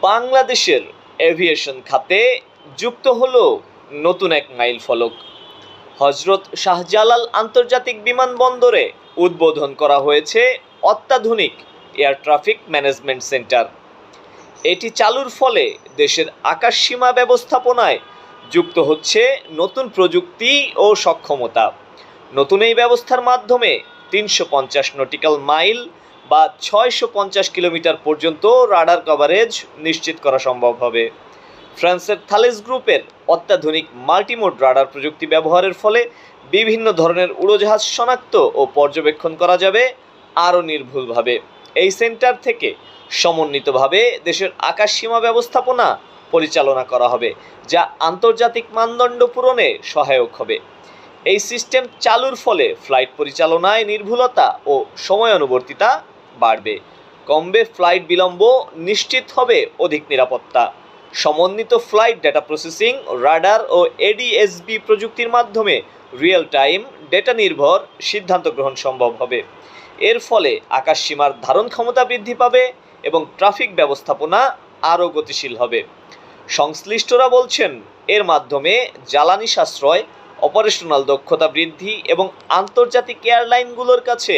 বাংলাদেশের এভিয়েশন খাতে যুক্ত হলো নতুন এক মাইলফলক। হজরত শাহজালাল আন্তর্জাতিক বিমানবন্দরে উদ্বোধন করা হয়েছে অত্যাধুনিক এয়ার ট্রাফিক ম্যানেজমেন্ট সেন্টার। এটি চালুর ফলে দেশের আকাশসীমা ব্যবস্থাপনায় যুক্ত হচ্ছে নতুন প্রযুক্তি ও সক্ষমতা। নতুন এই ব্যবস্থার মাধ্যমে 350 নটিক্যাল মাইল বা 650 কিলোমিটার পর্যন্ত রাডার কভারেজ নিশ্চিত করা সম্ভব হবে। ফ্রান্সের থালেস গ্রুপের অত্যাধুনিক মাল্টিমোড রাডার প্রযুক্তি ব্যবহারের ফলে বিভিন্ন ধরনের উড়োজাহাজ শনাক্ত ও পর্যবেক্ষণ করা যাবে আরও নির্ভুলভাবে। এই সেন্টার থেকে সমন্বিতভাবে দেশের আকাশসীমা ব্যবস্থাপনা পরিচালনা করা হবে, যা আন্তর্জাতিক মানদণ্ড পূরণে সহায়ক হবে। এই সিস্টেম চালুর ফলে ফ্লাইট পরিচালনায় নির্ভুলতা ও সময়ানুবর্তিতা বাড়বে, কমবে ফ্লাইট বিলম্ব, নিশ্চিত হবে অধিক নিরাপত্তা। সমন্বিত ফ্লাইট ডেটা প্রসেসিং, রাডার ও এডিএসবি প্রযুক্তির মাধ্যমে রিয়েল টাইম ডেটা নির্ভর সিদ্ধান্ত গ্রহণ সম্ভব হবে। এর ফলে আকাশসীমার ধারণ ক্ষমতা বৃদ্ধি পাবে এবং ট্রাফিক ব্যবস্থাপনা আরও গতিশীল হবে। সংশ্লিষ্টরা বলছেন, এর মাধ্যমে জ্বালানি সাশ্রয়, অপারেশনাল দক্ষতা বৃদ্ধি এবং আন্তর্জাতিক এয়ারলাইনগুলোর কাছে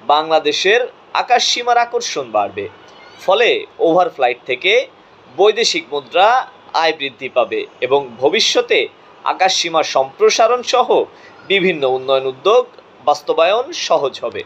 বাংলাদেশের আকাশসীমার আকর্ষণ বাড়বে। ফলে ওভারফ্লাইট থেকে বৈদেশিক মুদ্রা আয় বৃদ্ধি পাবে এবং ভবিষ্যতে আকাশসীমা সম্প্রসারণ সহ বিভিন্ন উন্নয়ন উদ্যোগ বাস্তবায়ন সহজ হবে।